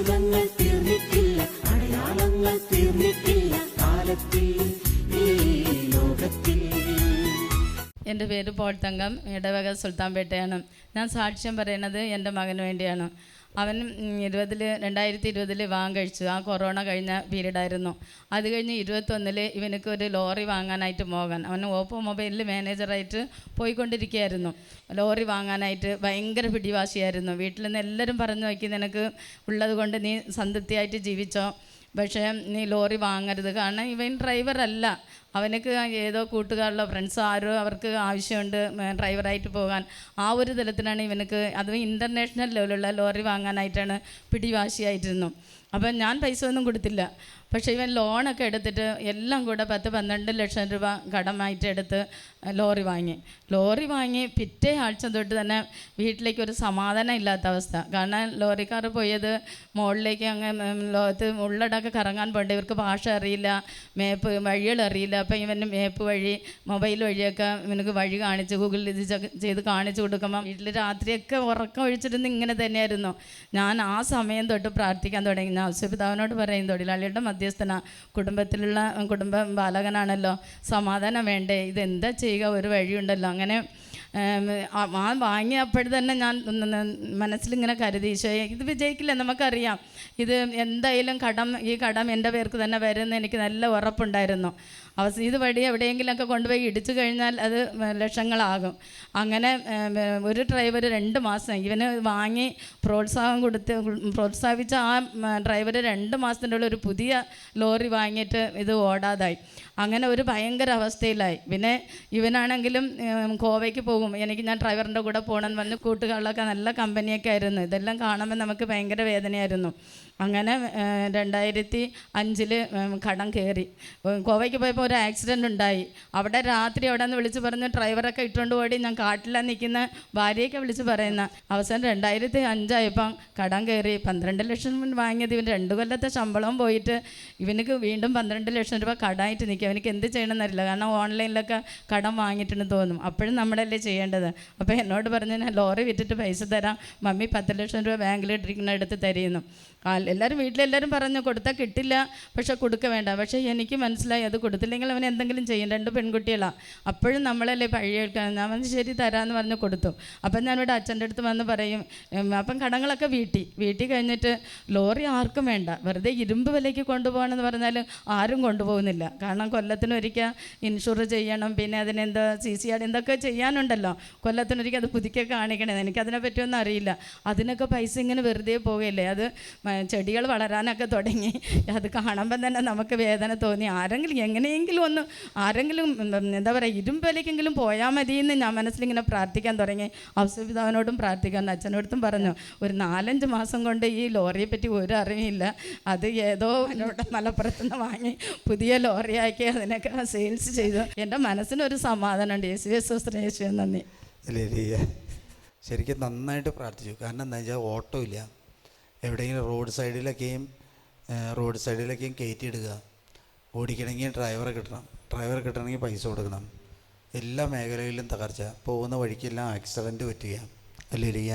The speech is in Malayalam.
അത്ഭുതങ്ങൾ തീർന്നിട്ടില്ല, അടയാളങ്ങൾ തീർന്നിട്ടില്ല കാലത്തിൽ ഈ ലോകത്തിൽ. എൻ്റെ പേര് പോൾ തങ്കം, ഇടവക സുൽത്താൻപേട്ടയാണ്. ഞാൻ സാക്ഷ്യം പറയുന്നത് എൻ്റെ മകന് വേണ്ടിയാണ്. അവൻ 2020 വിവാഹം കഴിച്ചു. ആ കൊറോണ കഴിഞ്ഞ പീരീഡായിരുന്നു. അത് കഴിഞ്ഞ് 2021 ഇവനക്ക് ഒരു ലോറി വാങ്ങാനായിട്ട് പോകാൻ, അവൻ ഓപ്പോ മൊബൈലിൽ മാനേജറായിട്ട് പോയിക്കൊണ്ടിരിക്കുകയായിരുന്നു. ലോറി വാങ്ങാനായിട്ട് ഭയങ്കര പിടിവാശിയായിരുന്നു. വീട്ടിൽ നിന്ന് എല്ലാവരും പറഞ്ഞു നോക്കി, നിനക്ക് ഉള്ളത് കൊണ്ട് നീ സംതൃപ്തിയായിട്ട് ജീവിച്ചോ, പക്ഷേ നീ ലോറി വാങ്ങരുത്. കാരണം ഇവൻ ഡ്രൈവറല്ല, അവനക്ക് ഏതോ കൂട്ടുകാരുള്ള ഫ്രണ്ട്സ് ആരോ അവർക്ക് ആവശ്യമുണ്ട് ഡ്രൈവറായിട്ട് പോകാൻ. ആ ഒരു തലത്തിലാണ് ഇവനക്ക്, അതും ഇൻ്റർനാഷണൽ ലെവലുള്ള ലോറി വാങ്ങാനായിട്ടാണ് പിടിവാശിയായിരുന്നു. അപ്പം ഞാൻ പൈസ ഒന്നും കൊടുത്തില്ല. പക്ഷേ ഇവൻ ലോണൊക്കെ എടുത്തിട്ട് എല്ലാം കൂടെ 10-12 ലക്ഷം രൂപ കടമായിട്ട് എടുത്ത് ലോറി വാങ്ങി പിറ്റേ ആഴ്ച തൊട്ട് തന്നെ വീട്ടിലേക്ക് ഒരു സമാധാനം ഇല്ലാത്ത അവസ്ഥ. കാരണം ലോറിക്കാർ പോയത് മുകളിലേക്ക് അങ്ങ് ലോകത്ത് ഉള്ളടക്കം കറങ്ങാൻ പോകേണ്ട, ഇവർക്ക് ഭാഷ അറിയില്ല, മേപ്പ് വഴികൾ അറിയില്ല. അപ്പം ഇവൻ്റെ മേപ്പ് വഴി മൊബൈൽ വഴിയൊക്കെ ഇവനക്ക് വഴി കാണിച്ച് ഗൂഗിളിൽ ഇത് ചെയ്ത് കാണിച്ചു കൊടുക്കുമ്പം വീട്ടിൽ രാത്രിയൊക്കെ ഉറക്കം ഒഴിച്ചിരുന്ന് ഇങ്ങനെ തന്നെയായിരുന്നു. ഞാൻ ആ സമയം തൊട്ട് പ്രാർത്ഥിക്കാൻ തുടങ്ങി. ഞാൻ ഔസപിതാവിനോട് പറയും, തൊഴിലാളിയുടെ മധ്യസ്ഥന, കുടുംബ ബാലകനാണല്ലോ, സമാധാനം വേണ്ടേ, ഇതെന്താ ചെയ്യുക, ഒരു വഴിയുണ്ടല്ലോ. അങ്ങനെ ആ വാങ്ങിയപ്പോഴും തന്നെ ഞാൻ മനസ്സിലിങ്ങനെ കരുതി, ഈശോയെ ഇത് വിജയിക്കില്ല, നമുക്കറിയാം ഇത് എന്തായാലും ഈ കടം എൻ്റെ പേർക്ക് തന്നെ വരുമെന്ന് എനിക്ക് നല്ല ഉറപ്പുണ്ടായിരുന്നു. ഇത് വഴി എവിടെയെങ്കിലുമൊക്കെ കൊണ്ടുപോയി ഇടിച്ചു കഴിഞ്ഞാൽ അത് ലക്ഷങ്ങളാകും. അങ്ങനെ ഒരു ഡ്രൈവർ 2 മാസം ഇവന് വാങ്ങി പ്രോത്സാഹിപ്പിച്ച ആ ഡ്രൈവർ 2 മാസത്തിൻ്റെ ഉള്ളിൽ ഒരു പുതിയ ലോറി വാങ്ങിയിട്ട് ഇത് ഓടാതായി. അങ്ങനെ ഒരു ഭയങ്കര അവസ്ഥയിലായി. പിന്നെ ഇവനാണെങ്കിലും ഗോവയ്ക്ക് പോകും, ഞാൻ ഡ്രൈവറിൻ്റെ കൂടെ പോകണമെന്ന് പറഞ്ഞ് കൂട്ടുകാരിലൊക്കെ നല്ല കമ്പനിയൊക്കെ ആയിരുന്നു. ഇതെല്ലാം കാണുമ്പോൾ നമുക്ക് ഭയങ്കര വേദനയായിരുന്നു. അങ്ങനെ 2005 കടം കയറി. ഗോവയ്ക്ക് പോയപ്പോൾ ഒരു ആക്സിഡൻ്റ് ഉണ്ടായി. അവിടെ രാത്രി അവിടെ നിന്ന് വിളിച്ച് പറഞ്ഞ് ഡ്രൈവറൊക്കെ ഇട്ടുകൊണ്ട് ഓടി, ഞാൻ കാട്ടിലാണ് നിൽക്കുന്ന ഭാര്യയൊക്കെ വിളിച്ച് പറയുന്ന. അവസാനം 2005 ആയപ്പം കടം കയറി. 12 ലക്ഷം വാങ്ങിയത് ഇവൻ 2 കൊല്ലത്തെ ശമ്പളവും പോയിട്ട് ഇവനക്ക് വീണ്ടും 12 ലക്ഷം രൂപ കടമായിട്ട് നിൽക്കുക. അവനക്ക് എന്ത് ചെയ്യണമെന്നറിയില്ല. കാരണം ഓൺലൈനിലൊക്കെ കടം വാങ്ങിയിട്ടെന്ന് തോന്നും. അപ്പോഴും നമ്മളല്ലേ ചെയ്യേണ്ടത്. അപ്പോൾ എന്നോട് പറഞ്ഞ്, ഞാൻ ലോറി വിറ്റിട്ട് പൈസ തരാം, മമ്മി 10 ലക്ഷം രൂപ ബാങ്കിൽ ഇട്ടിരിക്കുന്ന എടുത്ത് തരുന്നു. വീട്ടിലെല്ലാവരും പറഞ്ഞു കൊടുത്താൽ കിട്ടില്ല, പക്ഷെ കൊടുക്ക വേണ്ട. പക്ഷേ എനിക്ക് മനസ്സിലായി അത് കൊടുത്തില്ലെങ്കിൽ അവൻ എന്തെങ്കിലും ചെയ്യും. 2 പെൺകുട്ടികളാണ്. അപ്പോഴും നമ്മളല്ലേ പഴി കേൾക്കാൻ. ഞാൻ വന്ന് ശരി തരാമെന്ന് പറഞ്ഞ് കൊടുത്തു. അപ്പം ഞാനിവിടെ അച്ഛൻ്റെ അടുത്ത് വന്ന് പറയും. അപ്പം കടങ്ങളൊക്കെ വീട്ടി കഴിഞ്ഞിട്ട് ലോറി ആർക്കും വേണ്ട, വെറുതെ ഇരുമ്പ് വിലയ്ക്ക് കൊണ്ടുപോകണമെന്ന് പറഞ്ഞാൽ ആരും കൊണ്ടുപോകുന്നില്ല. കാരണം കൊല്ലത്തിനൊരിക്കൽ ഇൻഷുർ ചെയ്യണം, പിന്നെ അതിനെന്താ CCR എന്തൊക്കെ ചെയ്യാനുണ്ടല്ലോ, കൊല്ലത്തിനൊരിക്കൽ അത് പുതുക്കി കാണിക്കണേ. എനിക്കതിനെ പറ്റിയൊന്നും അറിയില്ല. അതിനൊക്കെ പൈസ ഇങ്ങനെ വെറുതെ പോവുകയല്ലേ. അത് ചെടികൾ വളരാനൊക്കെ തുടങ്ങി. അത് കാണുമ്പം തന്നെ നമുക്ക് വേദന തോന്നി. എങ്ങനെയെങ്കിലും എന്താ പറയുക, ഇരുമ്പലേക്കെങ്കിലും പോയാൽ മതിയെന്ന് ഞാൻ മനസ്സിലിങ്ങനെ പ്രാർത്ഥിക്കാൻ തുടങ്ങി. ഔസപിതാവിനോടും പ്രാർത്ഥിക്കാൻ, അച്ഛനോടത്തും പറഞ്ഞു. ഒരു 4-5 മാസം കൊണ്ട് ഈ ലോറിയെ പറ്റി ഒരു അറിവില്ല. അത് ഏതോ എന്നോട് മലപ്പുറത്തുനിന്ന് വാങ്ങി പുതിയ ലോറിയാക്കി അതിനൊക്കെ സെയിൽസ് ചെയ്തു. എൻ്റെ മനസ്സിനൊരു സമാധാനമുണ്ട്. യേശുവേ നന്ദി. ശരിക്കും നന്നായിട്ട് പ്രാർത്ഥിച്ചു. കാരണം എന്താ വെച്ചാൽ ഓട്ടോ ഇല്ല, എവിടെയെങ്കിലും റോഡ് സൈഡിലൊക്കെയും കയറ്റിയിടുക, ഓടിക്കണമെങ്കിൽ ഡ്രൈവറെ കിട്ടണമെങ്കിൽ പൈസ കൊടുക്കണം. എല്ലാ മേഖലയിലും തകർച്ച, പോകുന്ന വഴിക്കെല്ലാം ആക്സിഡൻറ്റ് പറ്റുക. ഹല്ലേലൂയ.